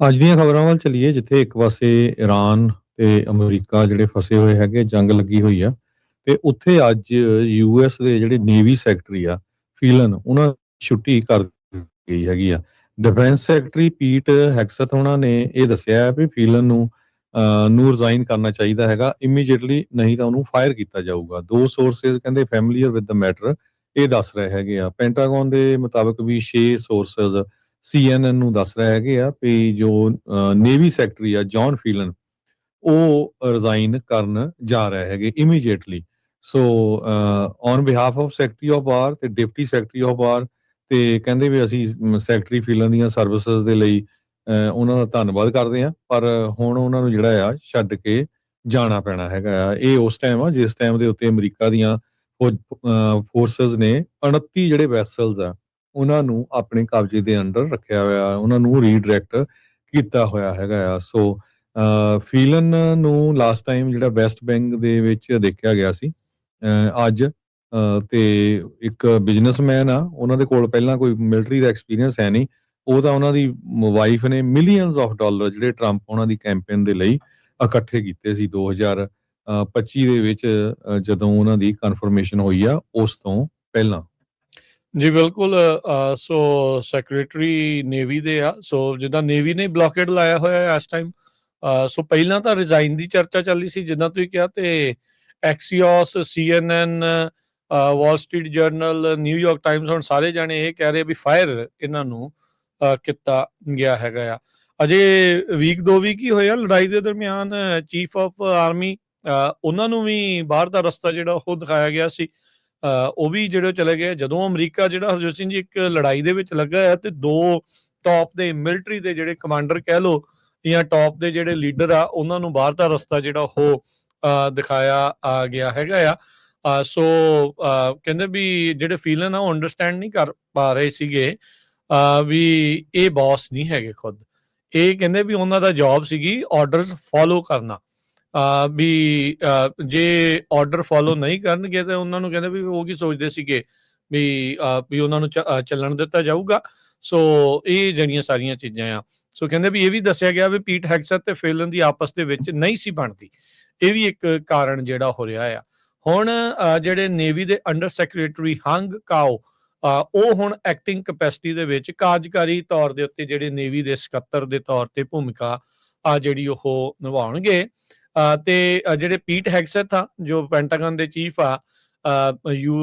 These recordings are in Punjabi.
ਅੱਜ ਦੀਆਂ ਖਬਰਾਂ ਵੱਲ ਚੱਲੀਏ, ਜਿੱਥੇ ਇੱਕ ਪਾਸੇ ਈਰਾਨ ਤੇ ਅਮਰੀਕਾ ਜਿਹੜੇ ਫਸੇ ਹੋਏ ਹੈਗੇ, ਜੰਗ ਲੱਗੀ ਹੋਈ ਆ ਤੇ ਉੱਥੇ ਅੱਜ ਯੂਐਸ ਦੇ ਜਿਹੜੇ ਨੇਵੀ ਸੈਕਟਰੀ ਆ ਫੀਲਨ, ਉਹਨਾਂ ਦੀ ਛੁੱਟੀ ਕਰ ਦਿੱਤੀ ਗਈ ਹੈਗੀ ਆ। ਡਿਫੈਂਸ ਸੈਕਟਰੀ ਪੀਟ ਹੈਗਸਥ ਉਹਨਾਂ ਨੇ ਇਹ ਦੱਸਿਆ ਹੈ ਵੀ ਫੀਲਨ ਨੂੰ ਰਿਜ਼ਾਈਨ ਕਰਨਾ ਚਾਹੀਦਾ ਹੈਗਾ ਇਮੀਡੀਏਟਲੀ, ਨਹੀਂ ਤਾਂ ਉਹਨੂੰ ਫਾਇਰ ਕੀਤਾ ਜਾਊਗਾ। ਦੋ ਸੋਰਸਿਸ ਕਹਿੰਦੇ ਫੈਮਿਲੀਅਰ ਵਿਦ ਦ ਮੈਟਰ ਇਹ ਦੱਸ ਰਹੇ ਹੈਗੇ ਆ। ਪੈਂਟਾਗਨ ਦੇ ਮੁਤਾਬਕ ਵੀ 6 ਸੋਰਸਿਸ CNN ਨੂੰ ਦੱਸ ਰਹੇ ਹੈਗੇ ਆ ਵੀ ਜੋ ਨੇਵੀ ਸੈਕਟਰੀ ਆ ਜੌਨ ਫੀਲਨ, ਉਹ ਰਿਜ਼ਾਈਨ ਕਰਨ ਜਾ ਰਹੇ ਹੈਗੇ immediately. So on behalf of secretary of war ਤੇ ਡਿਪਟੀ ਸੈਕਟਰੀ ਆਫ ਵਾਰ, ਤੇ ਕਹਿੰਦੇ ਵੀ ਅਸੀਂ ਸੈਕਟਰੀ ਫੀਲਨ ਦੀਆਂ ਸਰਵਿਸਿਜ਼ ਦੇ ਲਈ ਉਹਨਾਂ ਦਾ ਧੰਨਵਾਦ ਕਰਦੇ ਹਾਂ, ਪਰ ਹੁਣ ਉਹਨਾਂ ਨੂੰ ਜਿਹੜਾ ਆ ਛੱਡ ਕੇ ਜਾਣਾ ਪੈਣਾ ਹੈਗਾ ਆ। ਇਹ ਉਸ ਟਾਈਮ ਆ ਜਿਸ ਟਾਈਮ ਦੇ ਉੱਤੇ ਅਮਰੀਕਾ ਦੀਆਂ ਫੋਰਸਸ ਨੇ 29 ਜਿਹੜੇ ਵੈਸਲਸ ਆ ਉਹਨਾਂ ਨੂੰ ਆਪਣੇ ਕਬਜ਼ੇ ਦੇ ਅੰਡਰ ਰੱਖਿਆ ਹੋਇਆ, ਉਹਨਾਂ ਨੂੰ ਰੀਡਾਇਰੈਕਟ ਕੀਤਾ ਹੋਇਆ ਹੈਗਾ ਆ। ਸੋ ਫੀਲਨ ਨੂੰ ਲਾਸਟ ਟਾਈਮ ਜਿਹੜਾ ਵੈਸਟ ਬੈਂਕ ਦੇ ਵਿੱਚ ਦੇਖਿਆ ਗਿਆ ਸੀ। ਅੱਜ ਤੇ ਇੱਕ ਬਿਜ਼ਨਸਮੈਨ ਆ, ਉਹਨਾਂ ਦੇ ਕੋਲ ਪਹਿਲਾਂ ਕੋਈ ਮਿਲਟਰੀ ਦਾ ਐਕਸਪੀਰੀਅੰਸ ਹੈ ਨਹੀਂ। ਉਹ ਤਾਂ ਉਹਨਾਂ ਦੀ ਵਾਈਫ ਨੇ ਮਿਲੀਅਨਸ ਆਫ ਡਾਲਰ ਜਿਹੜੇ ਟਰੰਪ ਉਹਨਾਂ ਦੀ ਕੈਂਪੇਨ ਦੇ ਲਈ ਇਕੱਠੇ ਕੀਤੇ ਸੀ 2025 ਦੇ ਵਿੱਚ, ਜਦੋਂ ਉਹਨਾਂ ਦੀ ਕਨਫਰਮੇਸ਼ਨ ਹੋਈ ਆ ਉਸ ਤੋਂ ਪਹਿਲਾਂ। ਜੀ ਬਿਲਕੁਲ। ਸੋ ਸੈਕਟਰੀ ਨੇਵੀ ਦੇ ਆ, ਸੋ ਜਿੱਦਾਂ ਨੇਵੀ ਨੇ ਬਲੌਕੇਡ ਲਾਇਆ ਹੋਇਆ ਇਸ ਟਾਈਮ। ਸੋ ਪਹਿਲਾਂ ਤਾਂ ਰਿਜ਼ਾਈਨ ਦੀ ਚਰਚਾ ਚੱਲੀ ਸੀ ਜਿੱਦਾਂ ਤੁਸੀਂ ਕਿਹਾ, ਤੇ ਐਕਸੀਓਸ, CNN, Wall Street general, New York Times, ਹੁਣ ਸਾਰੇ ਜਾਣੇ ਇਹ ਕਹਿ ਰਹੇ ਵੀ ਫਾਇਰ ਇਹਨਾਂ ਨੂੰ ਕੀਤਾ ਗਿਆ ਹੈਗਾ ਆ। ਅਜੇ ਵੀਕ 2 ਵੀਕ ਹੀ ਹੋਏ ਆ ਲੜਾਈ ਦੇ ਦਰਮਿਆਨ। ਚੀਫ ਆਫ ਆਰਮੀ ਉਹਨਾਂ ਨੂੰ ਵੀ ਬਾਹਰ ਦਾ ਰਸਤਾ ਜਿਹੜਾ ਉਹ ਦਿਖਾਇਆ ਗਿਆ ਸੀ। ਉਹ ਵੀ ਜਿਹੜੇ ਚਲੇ ਗਏ ਜਦੋਂ ਅਮਰੀਕਾ ਜਿਹੜਾ ਹਰਜੋਤ ਸਿੰਘ ਜੀ ਇੱਕ ਲੜਾਈ ਦੇ ਵਿੱਚ ਲੱਗਾ ਹੈ, ਤੇ ਦੋ ਟੌਪ ਦੇ ਮਿਲਟਰੀ ਦੇ ਜਿਹੜੇ ਕਮਾਂਡਰ ਕਹਿ ਲਓ ਜਾਂ ਟੌਪ ਦੇ ਜਿਹੜੇ ਲੀਡਰ ਆ, ਉਹਨਾਂ ਨੂੰ ਬਾਹਰ ਦਾ ਰਸਤਾ ਜਿਹੜਾ ਉਹ ਦਿਖਾਇਆ ਗਿਆ ਹੈਗਾ ਆ। ਸੋ ਕਹਿੰਦੇ ਵੀ ਜਿਹੜੇ ਫੀਲਨ ਆ ਉਹ ਅੰਡਰਸਟੈਂਡ ਨਹੀਂ ਕਰ ਪਾ ਰਹੇ ਸੀਗੇ ਵੀ ਇਹ ਬੌਸ ਨਹੀਂ ਹੈਗੇ ਖੁਦ। ਇਹ ਕਹਿੰਦੇ ਵੀ ਉਹਨਾਂ ਦਾ ਜੌਬ ਸੀਗੀ ਆਰਡਰਸ ਫੋਲੋ ਕਰਨਾ। ਵੀ ਜੇ ਆਰਡਰ ਫੋਲੋ ਨਹੀਂ ਕਰਨਗੇ ਤੇ ਉਹਨਾਂ ਨੂੰ ਕਹਿੰਦੇ ਵੀ ਉਹ ਕੀ ਸੋਚਦੇ ਸੀਗੇ ਵੀ ਉਹਨਾਂ ਨੂੰ ਚੱਲਣ ਦਿੱਤਾ ਜਾਊਗਾ। ਸੋ ਇਹ ਜਿਹੜੀਆਂ ਸਾਰੀਆਂ ਚੀਜ਼ਾਂ ਆ, ਸੋ ਕਹਿੰਦੇ ਵੀ ਇਹ ਵੀ ਦੱਸਿਆ ਗਿਆ ਵੀ ਪੀਟ ਹੈਗਸਥ ਤੇ ਫੀਲਨ ਦੀ ਆਪਸ ਦੇ ਵਿੱਚ ਨਹੀਂ ਸੀ ਬਣਦੀ। ਇਹ ਵੀ ਇੱਕ ਕਾਰਨ ਜਿਹੜਾ ਹੋ ਰਿਹਾ ਆ। ਹੁਣ ਜਿਹੜੇ ਨੇਵੀ ਦੇ ਅੰਡਰ ਸੈਕਟਰੀ ਹੰਗ ਕਾਓ, ਉਹ ਹੁਣ ਐਕਟਿੰਗ ਕਪੈਸਿਟੀ ਦੇ ਵਿੱਚ ਕਾਰਜਕਾਰੀ ਤੌਰ ਦੇ ਉੱਤੇ ਜਿਹੜੇ ਨੇਵੀ ਦੇ ਸਕੱਤਰ ਦੇ ਤੌਰ ਤੇ ਭੂਮਿਕਾ ਜਿਹੜੀ ਉਹ ਨਿਭਾਉਣਗੇ। ਤੇ ਜਿਹੜੇ ਪੀਟ ਹੈਗਸਥ ਆ ਜੋ ਪੈਂਟਾਗਨ ਦੇ ਚੀਫ ਆ,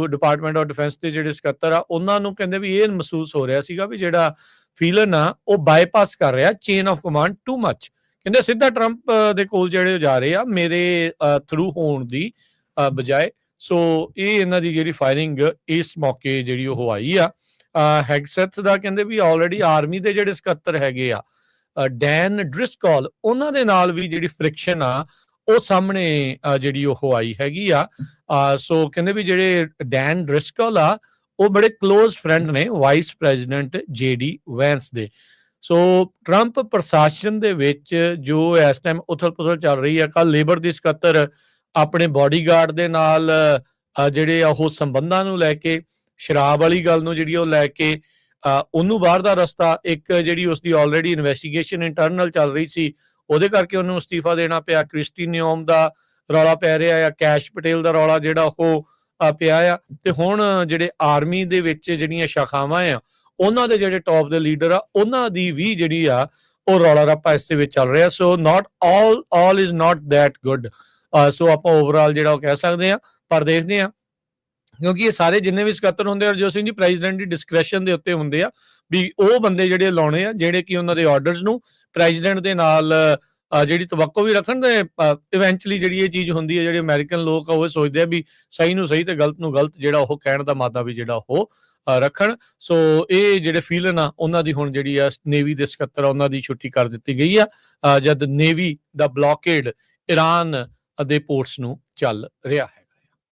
ਡਿਪਾਰਟਮੈਂਟ ਆਫ ਡਿਫੈਂਸ ਦੇ ਜਿਹੜੇ ਸਕੱਤਰ ਆ, ਉਹਨਾਂ ਨੂੰ ਕਹਿੰਦੇ ਵੀ ਇਹ ਮਹਿਸੂਸ ਹੋ ਰਿਹਾ ਸੀਗਾ ਵੀ ਜਿਹੜਾ ਫੀਲਨ ਆ ਉਹ ਬਾਈਪਾਸ ਕਰ ਰਿਹਾ chain of command too much. ਕਹਿੰਦੇ ਸਿੱਧਾ ਟਰੰਪ ਦੇ ਕੋਲ ਜਿਹੜੇ ਜਾ ਰਹੇ ਆ ਮੇਰੇ ਥਰੂ ਹੋਣ ਦੀ ਬਜਾਏ। ਸੋ ਇਹ ਇਹਨਾਂ ਦੀ ਜਿਹੜੀ ਫਾਇਰਿੰਗ ਇਸ ਮੌਕੇ ਜਿਹੜੀ ਉਹ ਆਈ ਆ। ਹੈਗਸਥ ਦਾ ਕਹਿੰਦੇ ਵੀ ਆਲਰੇਡੀ ਆਰਮੀ ਦੇ ਜਿਹੜੇ ਸਕੱਤਰ ਹੈਗੇ ਆ, ਡੈਨ ਡ੍ਰਿਸਕੋਲ, ਉਹਨਾਂ ਦੇ ਨਾਲ ਵੀ ਜਿਹੜੀ ਫ੍ਰਿਕਸ਼ਨ ਆ ਉਹ ਸਾਹਮਣੇ ਜਿਹੜੀ ਉਹ ਆਈ ਹੈਗੀ ਆ। ਸੋ ਕਹਿੰਦੇ ਵੀ ਜਿਹੜੇ ਡੈਨ ਡ੍ਰਿਸਕੋਲ ਆ ਉਹ ਬੜੇ ਕਲੋਜ਼ ਫਰੈਂਡ ਨੇ ਵਾਈਸ ਪ੍ਰੈਜ਼ੀਡੈਂਟ JD ਵੈਂਸ ਦੇ। ਸੋ ਟਰੰਪ ਪ੍ਰਸ਼ਾਸਨ ਦੇ ਵਿੱਚ ਜੋ ਇਸ ਟਾਈਮ ਉਥਲ ਪੁਥਲ ਚੱਲ ਰਹੀ ਹੈ, ਕੱਲ ਲੇਬਰ ਦੀ ਸਕੱਤਰ ਆਪਣੇ ਬਾਡੀਗਾਰਡ ਦੇ ਨਾਲ ਜਿਹੜੇ ਉਹ ਸੰਬੰਧਾਂ ਨੂੰ ਲੈ ਕੇ, ਸ਼ਰਾਬ ਵਾਲੀ ਗੱਲ ਨੂੰ ਜਿਹੜੀ ਉਹ ਲੈ ਕੇ ਉਹਨੂੰ ਬਾਹਰ ਦਾ ਰਸਤਾ, ਇੱਕ ਜਿਹੜੀ ਉਸਦੀ ਆਲਰੇਡੀ ਇਨਵੈਸਟੀਗੇਸ਼ਨ ਇੰਟਰਨਲ ਚੱਲ ਰਹੀ ਸੀ ਉਹਦੇ ਕਰਕੇ ਉਹਨੂੰ ਅਸਤੀਫਾ ਦੇਣਾ ਪਿਆ। ਕ੍ਰਿਸਟੀ ਨਿਓਮ ਦਾ ਰੌਲਾ ਪੈ ਰਿਹਾ ਆ, ਕੈਸ਼ ਪਟੇਲ ਦਾ ਰੌਲਾ ਜਿਹੜਾ ਉਹ ਪਿਆ ਆ, ਤੇ ਹੁਣ ਜਿਹੜੇ ਆਰਮੀ ਦੇ ਵਿੱਚ ਜਿਹੜੀਆਂ ਸ਼ਾਖਾਵਾਂ ਆ ਉਹਨਾਂ ਦੇ ਜਿਹੜੇ ਟੌਪ ਦੇ ਲੀਡਰ ਆ ਉਹਨਾਂ ਦੀ ਵੀ ਜਿਹੜੀ ਆ ਉਹ ਰੌਲਾ ਰੱਪਾ ਇਸ ਦੇ ਵਿੱਚ ਚੱਲ ਰਿਹਾ। So not all is not that good. ਸੋ ਆਪਾਂ ਓਵਰਆਲ ਜਿਹੜਾ ਉਹ ਕਹਿ ਸਕਦੇ ਆ, ਪਰ ਦੇਖਦੇ ਆ ਕਿਉਂਕਿ ਇਹ ਸਾਰੇ ਜਿੰਨੇ ਵੀ ਸਕੱਤਰ ਹੁੰਦੇ ਆ ਹਰਜੋਤ ਸਿੰਘ ਜੀ ਪ੍ਰੈਜ਼ੀਡੈਂਟ ਦੀ ਡਿਸਕ੍ਰੈਸ਼ਨ ਦੇ ਉੱਤੇ ਹੁੰਦੇ ਆ ਵੀ ਉਹ ਬੰਦੇ ਜਿਹੜੇ ਲਾਉਣੇ ਆ ਜਿਹੜੇ ਕਿ ਉਹਨਾਂ ਦੇ ਆਰਡਰਸ ਨੂੰ ਪ੍ਰੈਜ਼ੀਡੈਂਟ ਦੇ ਨਾਲ ਜਿਹੜੀ ਤਵੱਕੋ ਵੀ ਰੱਖਣ। ਤੇ ਇਵੈਂਚੁਅਲੀ ਜਿਹੜੀ ਇਹ ਚੀਜ਼ ਹੁੰਦੀ ਹੈ, ਜਿਹੜੇ ਅਮਰੀਕਨ ਲੋਕ ਆ ਉਹ ਸੋਚਦੇ ਆ ਵੀ ਸਹੀ ਨੂੰ ਸਹੀ ਤੇ ਗਲਤ ਨੂੰ ਗਲਤ ਜਿਹੜਾ ਉਹ ਕਹਿਣ ਦਾ ਮਾਦਾ ਵੀ ਜਿਹੜਾ ਉਹ ਰੱਖਣ। ਸੋ ਇਹ ਜਿਹੜੇ ਫੀਲਨ ਆ ਉਹਨਾਂ ਦੀ ਹੁਣ ਜਿਹੜੀ ਆ ਨੇਵੀ ਦੇ ਸਕੱਤਰ ਆ ਉਹਨਾਂ ਦੀ ਛੁੱਟੀ ਕਰ ਦਿੱਤੀ ਗਈ ਆ ਜਦ ਨੇਵੀ ਦਾ ਬਲੌਕੇਡ ਈਰਾਨ ਦੇ ਪੋਰਟਸ ਨੂੰ ਚੱਲ ਰਿਹਾ ਹੈ।